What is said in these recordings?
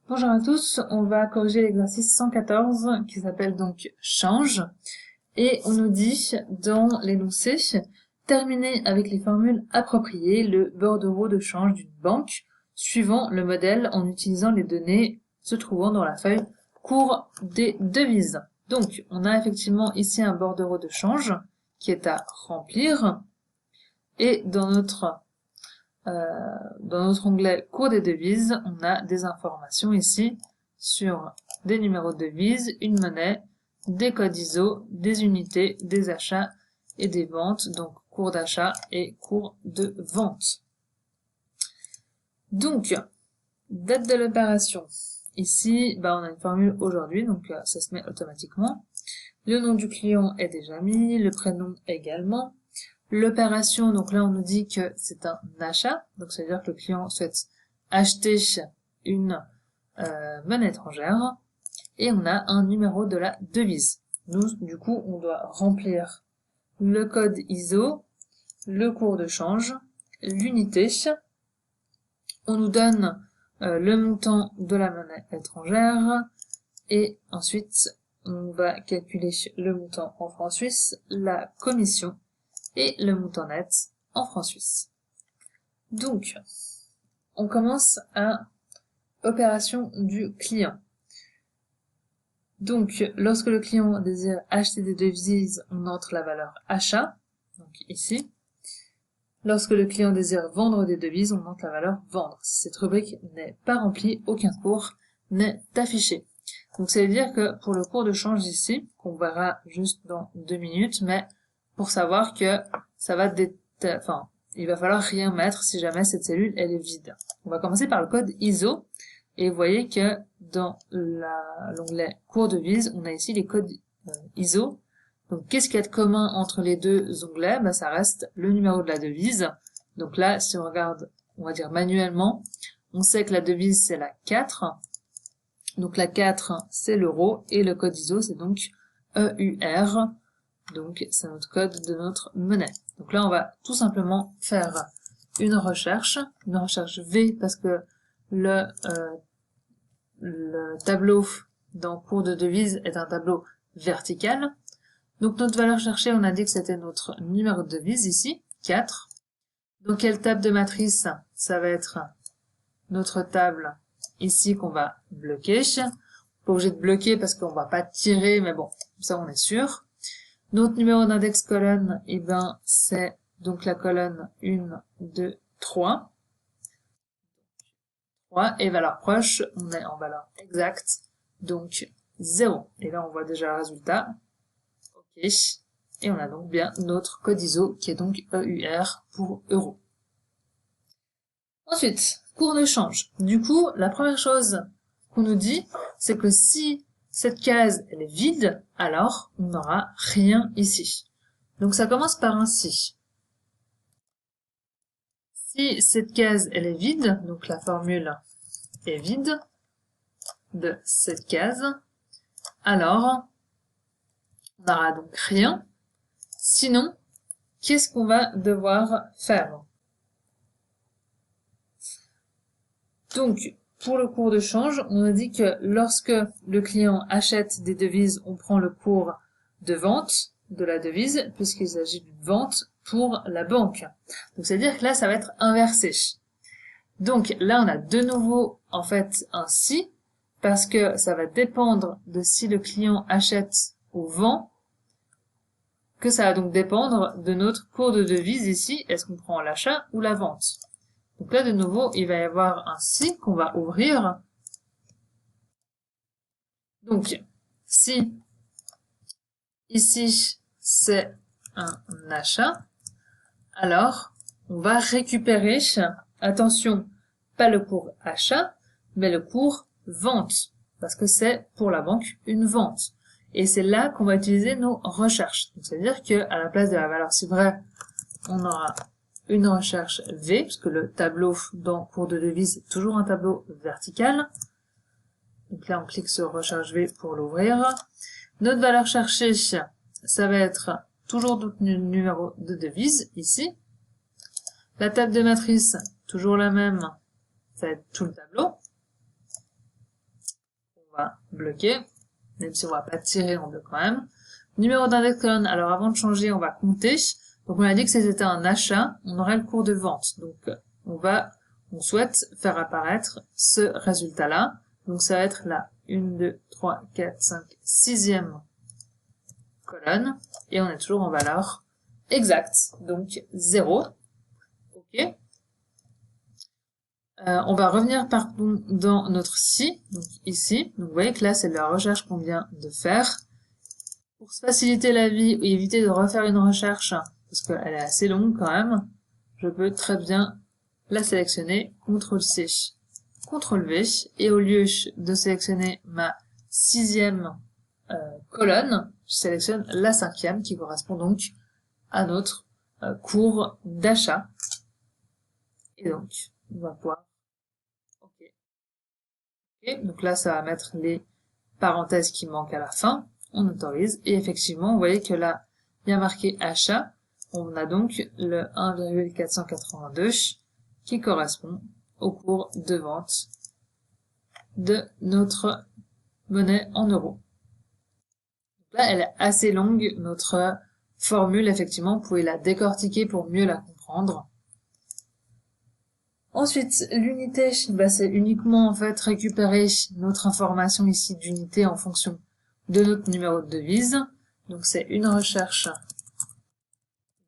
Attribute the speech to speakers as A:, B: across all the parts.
A: Bonjour à tous, on va corriger l'exercice 114 qui s'appelle donc change et on nous dit dans l'énoncé terminer avec les formules appropriées le bordereau de change d'une banque suivant le modèle en utilisant les données se trouvant dans la feuille cours des devises. Donc on a effectivement ici un bordereau de change qui est à remplir et dans notre onglet cours des devises, on a des informations ici sur des numéros de devises, une monnaie, des codes ISO, des unités, des achats et des ventes, donc cours d'achat et cours de vente. Donc, date de l'opération. Ici, on a une formule aujourd'hui, donc ça se met automatiquement. Le nom du client est déjà mis, le prénom également. L'opération, donc là on nous dit que c'est un achat, donc ça veut dire que le client souhaite acheter une monnaie étrangère, et on a un numéro de la devise. Nous, du coup, on doit remplir le code ISO, le cours de change, l'unité, on nous donne le montant de la monnaie étrangère, et ensuite on va calculer le montant en francs suisses, la commission, et le montant net en francs suisses. Donc, on commence à opération du client. Donc, lorsque le client désire acheter des devises, on entre la valeur achat, donc ici. Lorsque le client désire vendre des devises, on entre la valeur vendre. Si cette rubrique n'est pas remplie, aucun cours n'est affiché. Donc, ça veut dire que pour le cours de change ici, qu'on verra juste dans 2 minutes, mais pour savoir que ça va il va falloir rien mettre si jamais cette cellule elle est vide. On va commencer par le code ISO et vous voyez que dans l'onglet cours de devise, on a ici les codes ISO. Donc qu'est-ce qu'il y a de commun entre les deux onglets? Ça reste le numéro de la devise. Donc là, si on regarde, on va dire manuellement, on sait que la devise c'est la 4. Donc la 4 c'est l'euro et le code ISO c'est donc EUR. Donc, c'est notre code de notre monnaie. Donc là, on va tout simplement faire une recherche V parce que le tableau dans cours de devise est un tableau vertical. Donc notre valeur cherchée, on a dit que c'était notre numéro de devise ici, 4. Donc quelle table de matrice? Ça va être notre table ici qu'on va bloquer. Pas obligé de bloquer parce qu'on va pas tirer, mais bon, ça on est sûr. Notre numéro d'index colonne, c'est donc la colonne 1, 2, 3. 3. Et valeur proche, on est en valeur exacte, donc 0. Et là, on voit déjà le résultat. OK. Et on a donc bien notre code ISO qui est donc EUR pour euro. Ensuite, cours de change. Du coup, la première chose qu'on nous dit, c'est que si cette case elle est vide, alors on n'aura rien ici. Donc ça commence par un si. Si cette case elle est vide, donc la formule est vide de cette case, alors on n'aura donc rien. Sinon, qu'est-ce qu'on va devoir faire? Donc, pour le cours de change, on a dit que lorsque le client achète des devises, on prend le cours de vente de la devise, puisqu'il s'agit d'une vente pour la banque. Donc, c'est-à-dire que là, ça va être inversé. Donc, là, on a de nouveau, en fait, un si, parce que ça va dépendre de si le client achète ou vend, que ça va donc dépendre de notre cours de devise ici. Est-ce qu'on prend l'achat ou la vente? Donc là, de nouveau, il va y avoir un si qu'on va ouvrir. Donc, si ici, c'est un achat, alors on va récupérer, attention, pas le cours achat, mais le cours vente, parce que c'est pour la banque une vente. Et c'est là qu'on va utiliser nos recherches. Donc, c'est-à-dire que à la place de la valeur si vrai, on aura une recherche V, puisque le tableau dans cours de devise est toujours un tableau vertical. Donc là, on clique sur recherche V pour l'ouvrir. Notre valeur cherchée, ça va être toujours notre numéro de devise, ici. La table de matrice, toujours la même, ça va être tout le tableau. on va bloquer, même si on va pas tirer, on bloque quand même. Numéro d'index colonne, alors avant de changer, on va compter. Donc on a dit que c'était un achat, on aurait le cours de vente. Donc on souhaite faire apparaître ce résultat-là. Donc ça va être la 1, 2, 3, 4, 5, 6e colonne. Et on est toujours en valeur exacte. Donc 0. OK. On va revenir par contre dans notre si, donc ici. Donc vous voyez que là, c'est la recherche qu'on vient de faire. Pour se faciliter la vie et éviter de refaire une recherche, parce qu'elle est assez longue quand même, je peux très bien la sélectionner, CTRL-C, CTRL-V, et au lieu de sélectionner ma 6e colonne, je sélectionne la 5e, qui correspond donc à notre cours d'achat. Et donc, on va pouvoir... OK. Donc là, ça va mettre les parenthèses qui manquent à la fin. On autorise. Et effectivement, vous voyez que là, il y a marqué achat. On a donc le 1,482 qui correspond au cours de vente de notre monnaie en euros. Donc là, elle est assez longue, notre formule, effectivement, vous pouvez la décortiquer pour mieux la comprendre. Ensuite, l'unité, c'est uniquement en fait récupérer notre information ici d'unité en fonction de notre numéro de devise. Donc c'est une recherche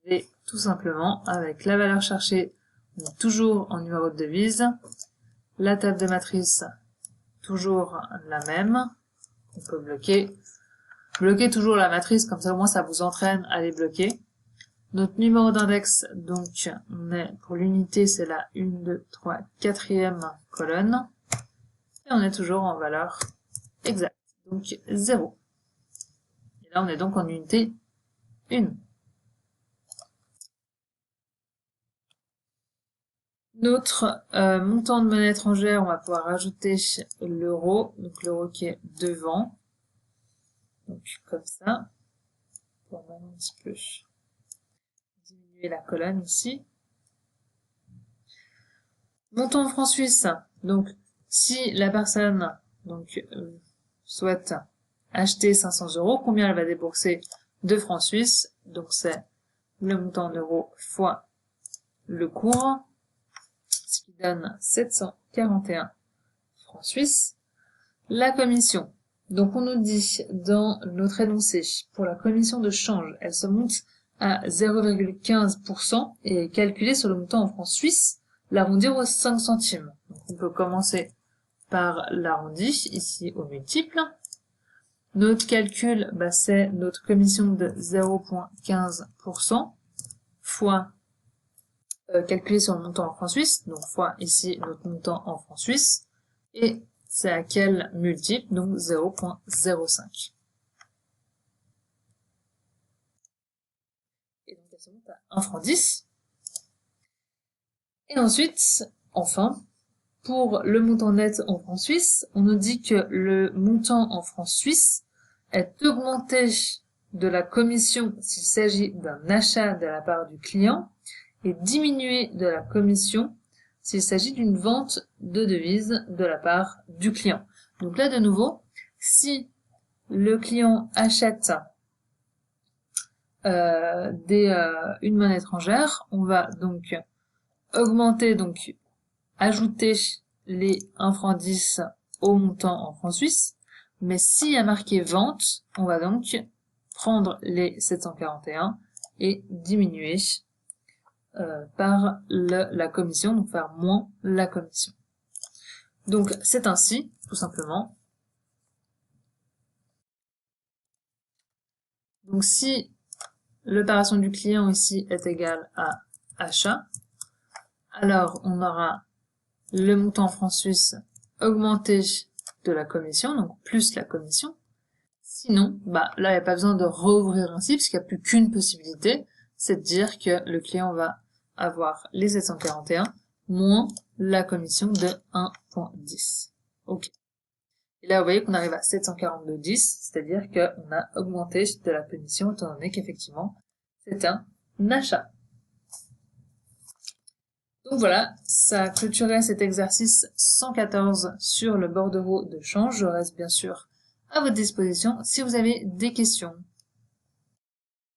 A: V tout simplement avec la valeur cherchée toujours en numéro de devise. La table de matrice toujours la même. On peut bloquer. Bloquer toujours la matrice, comme ça au moins ça vous entraîne à les bloquer. Notre numéro d'index, donc, on est, pour l'unité, c'est la 1, 2, 3, 4e colonne. Et on est toujours en valeur exacte. Donc, 0. Et là, on est donc en unité 1. Notre montant de monnaie étrangère, on va pouvoir rajouter l'euro. Donc, l'euro qui est devant. Donc, comme ça. Pour mettre un petit peu diminuer la colonne ici. Montant en francs suisses. Donc, si la personne souhaite acheter 500 €, combien elle va débourser de francs suisses? Donc, c'est le montant en euros fois le cours, ce qui donne 741 francs suisses. La commission. Donc, on nous dit dans notre énoncé, pour la commission de change, elle se monte à 0,15% et est calculée sur le montant en francs suisses, l'arrondir aux 5 centimes. Donc, on peut commencer par l'arrondi, ici au multiple. Notre calcul, c'est notre commission de 0,15% fois calculé sur le montant en francs suisses, donc fois ici notre montant en francs suisses, et c'est à quel multiple, donc 0,05. Et donc elle se monte à 1 franc 10. Et ensuite, enfin, pour le montant net en francs suisses, on nous dit que le montant en francs suisses est augmenté de la commission s'il s'agit d'un achat de la part du client et diminué de la commission s'il s'agit d'une vente de devises de la part du client. Donc là, de nouveau, si le client achète une monnaie étrangère, on va donc augmenter, donc ajouter les 1 franc 10 au montant en francs suisses. Mais s'il y a marqué vente, on va donc prendre les 741 et diminuer par la commission, donc faire moins la commission. Donc c'est ainsi, tout simplement. Donc si l'opération du client ici est égale à achat, alors on aura le montant en francs suisses augmenté de la commission, donc plus la commission. Sinon, là, il n'y a pas besoin de rouvrir ainsi, puisqu'il n'y a plus qu'une possibilité, c'est de dire que le client va avoir les 741 moins la commission de 1,10. OK. Et là, vous voyez qu'on arrive à 742,10, c'est-à-dire qu'on a augmenté de la commission, étant donné qu'effectivement, c'est un achat. Donc voilà, ça clôturait cet exercice 114 sur le bordereau de change. Je reste bien sûr à votre disposition si vous avez des questions.